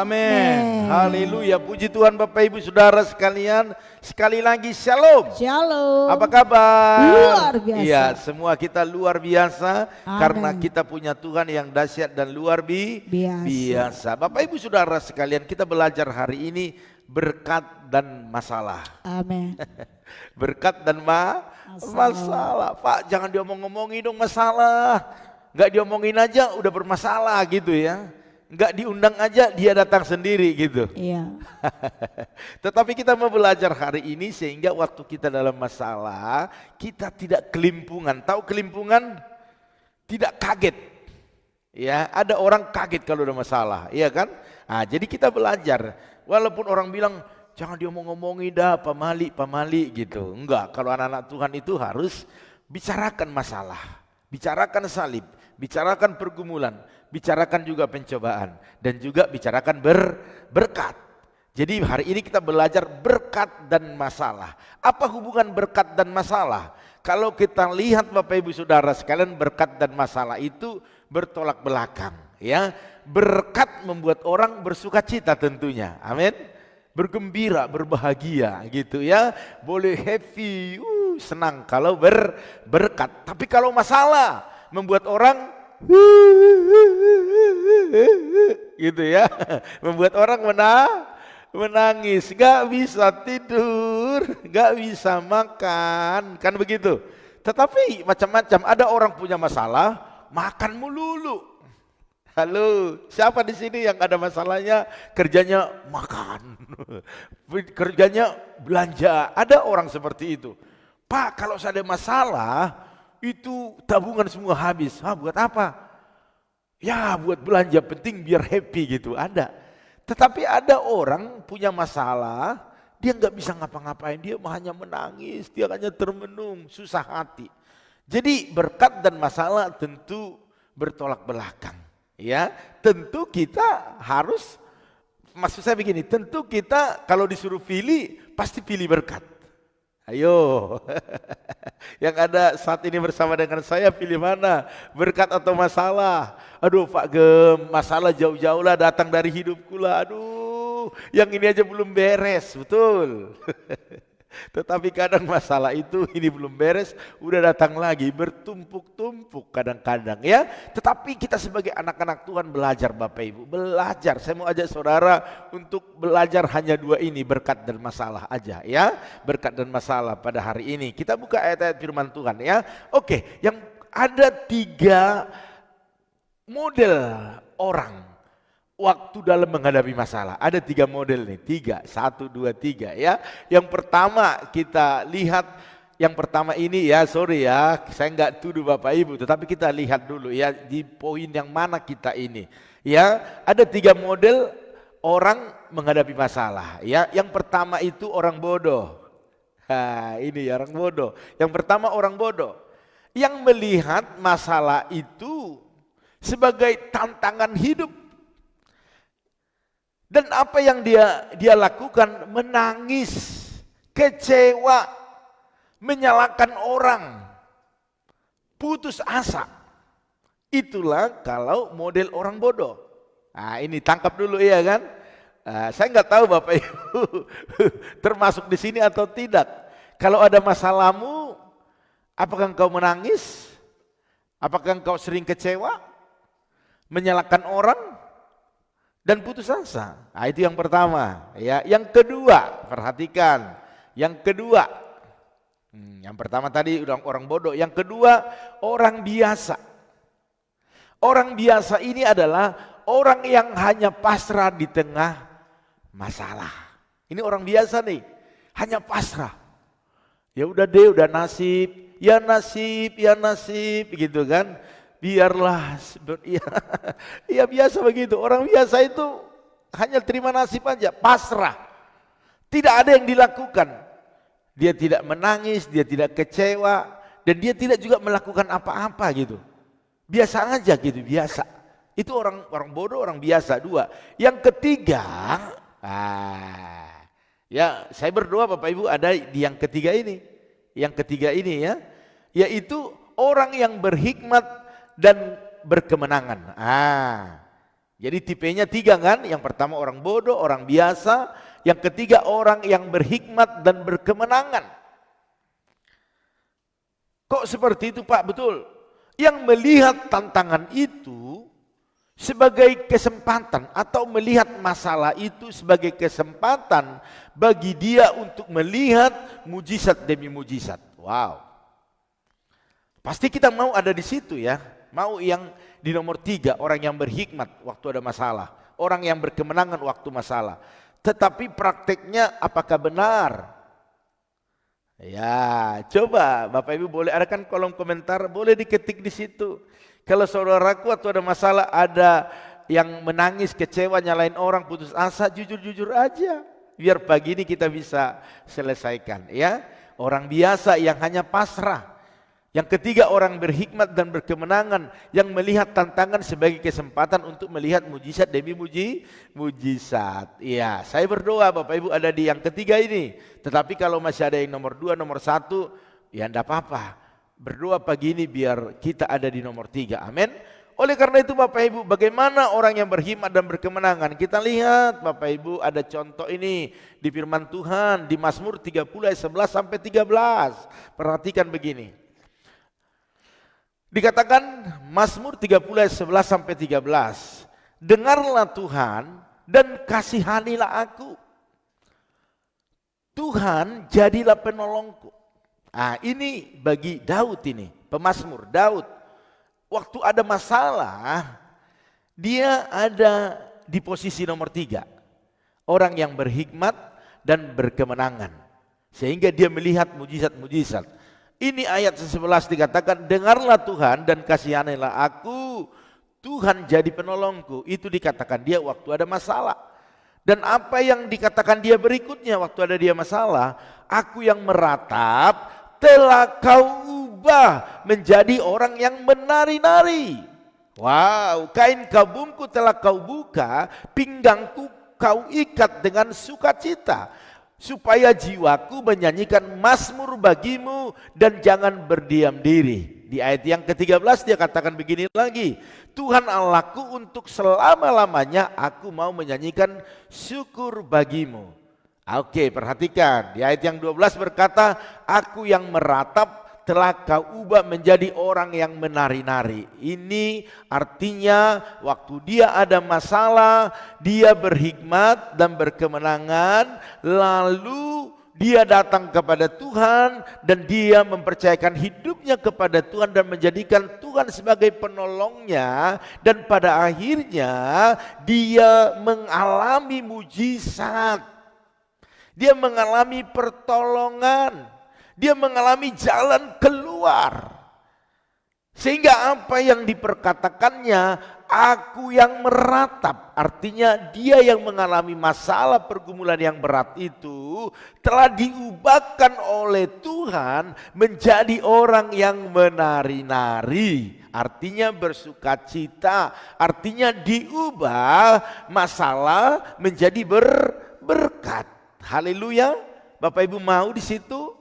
Amin. Haleluya. Puji Tuhan Bapak Ibu Saudara sekalian. Sekali lagi shalom. Shalom. Apa kabar? Luar biasa. Iya, semua kita luar biasa. Amen. Karena kita punya Tuhan yang dahsyat dan luar biasa. Bapak Ibu Saudara sekalian, kita belajar hari ini berkat dan masalah. Amin. Berkat dan masalah. Pak, jangan diomong-ngomongin dong masalah. Nggak diomongin aja udah bermasalah gitu ya. Nggak diundang aja dia datang sendiri gitu. Iya. Tetapi kita mau belajar hari ini sehingga waktu kita dalam masalah kita tidak kelimpungan. Tahu kelimpungan? Tidak kaget. Ya, ada orang kaget kalau ada masalah, iya kan? Nah, jadi kita belajar. Walaupun orang bilang jangan diomong-ngomongin dah pamali gitu. Enggak, kalau anak-anak Tuhan itu harus bicarakan masalah, bicarakan salib, bicarakan pergumulan, bicarakan juga pencobaan, dan juga bicarakan berkat. Jadi hari ini kita belajar berkat dan masalah. Apa hubungan berkat dan masalah? Kalau kita lihat Bapak Ibu Saudara sekalian, berkat dan masalah itu bertolak belakang. Ya, berkat membuat orang bersuka cita tentunya, amin. Bergembira, berbahagia gitu ya. Boleh happy, senang kalau berkat. Tapi kalau masalah membuat orang gitu ya, membuat orang menangis, gak bisa tidur, gak bisa makan, kan begitu. Tetapi macam-macam, ada orang punya masalah, makan melulu. Halo, siapa di sini yang ada masalahnya kerjanya makan, kerjanya belanja? Ada orang seperti itu. Pak, kalau saya ada masalah, itu tabungan semua habis. Buat apa? Ya buat belanja, penting biar happy gitu, ada. Tetapi ada orang punya masalah, dia nggak bisa ngapa-ngapain, dia hanya menangis, dia hanya termenung, susah hati. Jadi berkat dan masalah tentu bertolak belakang. Ya, tentu kita harus, maksud saya begini, tentu kita kalau disuruh pilih, pasti pilih berkat. Ayo, yang ada saat ini bersama dengan saya pilih mana? Berkat atau masalah? Aduh Pak Gem, masalah jauh-jauh lah datang dari hidupku lah. Aduh, yang ini aja belum beres, betul. Tetapi kadang masalah itu ini belum beres, udah datang lagi bertumpuk-tumpuk kadang-kadang ya. Tetapi kita sebagai anak-anak Tuhan belajar Bapak Ibu, belajar. Saya mau ajak saudara untuk belajar hanya dua ini, berkat dan masalah aja ya. Berkat dan masalah pada hari ini. Kita buka ayat-ayat firman Tuhan ya. Oke, yang ada tiga model orang waktu dalam menghadapi masalah. Ada tiga model nih, tiga, 1, 2, 3 ya. Yang pertama kita lihat, yang pertama ini ya, sorry ya, saya nggak tuduh Bapak Ibu, tetapi kita lihat dulu ya di poin yang mana kita ini. Ya, ada tiga model orang menghadapi masalah. Ya, yang pertama itu orang bodoh. Ini ya, orang bodoh. Yang pertama orang bodoh yang melihat masalah itu sebagai tantangan hidup. Dan apa yang dia lakukan? Menangis, kecewa, menyalahkan orang, putus asa. Itulah kalau model orang bodoh. Nah, ini tangkap dulu ya kan? Saya nggak tahu Bapak Ibu termasuk di sini atau tidak. Kalau ada masalahmu, apakah engkau menangis? Apakah engkau sering kecewa, menyalahkan orang, dan putus asa? Nah, itu yang pertama ya. Yang kedua, perhatikan. Yang kedua, yang pertama tadi orang bodoh. Yang kedua, orang biasa. Orang biasa ini adalah orang yang hanya pasrah di tengah masalah. Ini orang biasa nih, hanya pasrah. Ya udah deh, udah nasib, ya nasib, ya nasib gitu kan. Biarlah, ya biasa begitu. Orang biasa itu hanya terima nasib aja, pasrah. Tidak ada yang dilakukan. Dia tidak menangis, dia tidak kecewa, dan dia tidak juga melakukan apa-apa gitu. Biasa aja gitu, biasa. Itu orang bodoh, orang biasa. Dua. Yang ketiga, ya saya berdoa Bapak Ibu ada di yang ketiga ini. Yang ketiga ini ya, yaitu orang yang berhikmat dan berkemenangan. Jadi tipenya 3 kan? Yang pertama orang bodoh, orang biasa. Yang ketiga orang yang berhikmat dan berkemenangan. Kok seperti itu Pak? Betul. Yang melihat tantangan itu sebagai kesempatan atau melihat masalah itu sebagai kesempatan bagi dia untuk melihat mujizat demi mujizat. Wow. Pasti kita mau ada di situ ya. Mau yang di nomor 3, orang yang berhikmat waktu ada masalah, orang yang berkemenangan waktu masalah. Tetapi prakteknya apakah benar? Ya, coba Bapak Ibu boleh ada kan kolom komentar, boleh diketik di situ. Kalau saudaraku waktu ada masalah ada yang menangis, kecewa, nyalain orang, putus asa, jujur-jujur aja. Biar pagi ini kita bisa selesaikan ya. Orang biasa yang hanya pasrah. Yang ketiga orang berhikmat dan berkemenangan yang melihat tantangan sebagai kesempatan untuk melihat mujizat demi mujizat. Iya, saya berdoa Bapak Ibu ada di yang ketiga ini. Tetapi kalau masih ada yang nomor 2, nomor 1, ya enggak apa-apa. Berdoa pagi ini biar kita ada di nomor 3. Amin. Oleh karena itu Bapak Ibu, bagaimana orang yang berhikmat dan berkemenangan? Kita lihat Bapak Ibu ada contoh ini di firman Tuhan di Mazmur 30 ayat 11 sampai 13. Perhatikan begini. Dikatakan Mazmur 30 ayat 11 sampai 13. Dengarlah Tuhan dan kasihanilah aku. Tuhan jadilah penolongku. Nah, ini bagi Daud ini, pemazmur Daud. Waktu ada masalah, dia ada di posisi nomor 3. Orang yang berhikmat dan berkemenangan. Sehingga dia melihat mujizat-mujizat. Ini ayat 11 dikatakan, dengarlah Tuhan dan kasihanilah aku, Tuhan jadi penolongku. Itu dikatakan dia waktu ada masalah. Dan apa yang dikatakan dia berikutnya waktu ada dia masalah, aku yang meratap telah kau ubah menjadi orang yang menari-nari. Wow, kain kabungku telah kau buka, pinggangku kau ikat dengan sukacita. Supaya jiwaku menyanyikan mazmur bagimu dan jangan berdiam diri. Di ayat yang ke-13 dia katakan begini lagi. Tuhan Allahku untuk selama-lamanya aku mau menyanyikan syukur bagimu. Oke, perhatikan. Di ayat yang 12 berkata, aku yang meratap telah kau ubah menjadi orang yang menari-nari. Ini artinya waktu dia ada masalah, dia berhikmat dan berkemenangan, lalu dia datang kepada Tuhan dan dia mempercayakan hidupnya kepada Tuhan dan menjadikan Tuhan sebagai penolongnya, dan pada akhirnya dia mengalami mujizat. Dia mengalami pertolongan. Dia mengalami jalan keluar. Sehingga apa yang diperkatakannya, aku yang meratap. Artinya dia yang mengalami masalah pergumulan yang berat itu telah diubahkan oleh Tuhan menjadi orang yang menari-nari. Artinya bersukacita. Artinya diubah masalah menjadi berkat. Haleluya. Bapak Ibu mau di situ?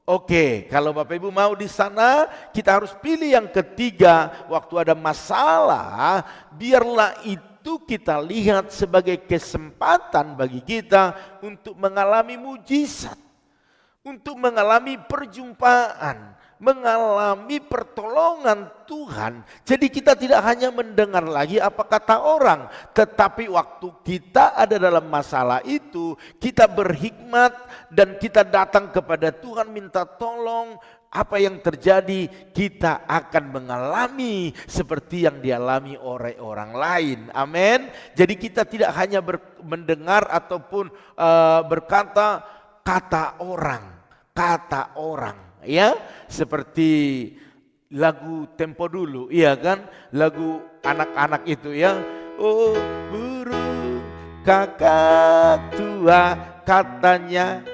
Oke, kalau Bapak Ibu mau di sana, kita harus pilih yang ketiga. Waktu ada masalah, biarlah itu kita lihat sebagai kesempatan bagi kita untuk mengalami mujizat, untuk mengalami perjumpaan, mengalami pertolongan Tuhan. Jadi kita tidak hanya mendengar lagi apa kata orang, tetapi waktu kita ada dalam masalah itu, kita berhikmat dan kita datang kepada Tuhan minta tolong. Apa yang terjadi, kita akan mengalami seperti yang dialami oleh orang lain. Amin. Jadi kita tidak hanya mendengar ataupun berkata kata orang, ya, seperti lagu tempo dulu, iya kan, lagu anak-anak itu ya. Oh burung kakak tua, katanya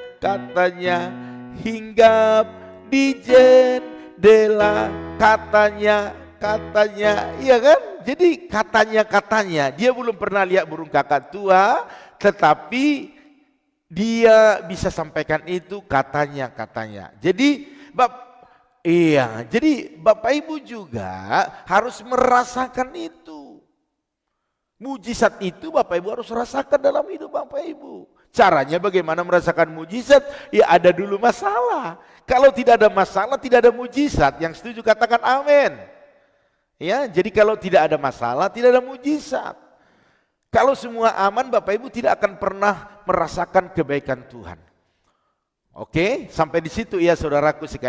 hinggap di jendela, katanya, iya kan? Jadi katanya, dia belum pernah lihat burung kakak tua, tetapi dia bisa sampaikan itu katanya. Jadi jadi Bapak Ibu juga harus merasakan itu. Mujizat itu Bapak Ibu harus rasakan dalam hidup Bapak Ibu. Caranya bagaimana merasakan mujizat? Ya ada dulu masalah. Kalau tidak ada masalah, tidak ada mujizat. Yang setuju katakan amin. Ya, jadi kalau tidak ada masalah, tidak ada mujizat. Kalau semua aman, Bapak Ibu tidak akan pernah merasakan kebaikan Tuhan. Oke, sampai di situ ya saudaraku sekalian.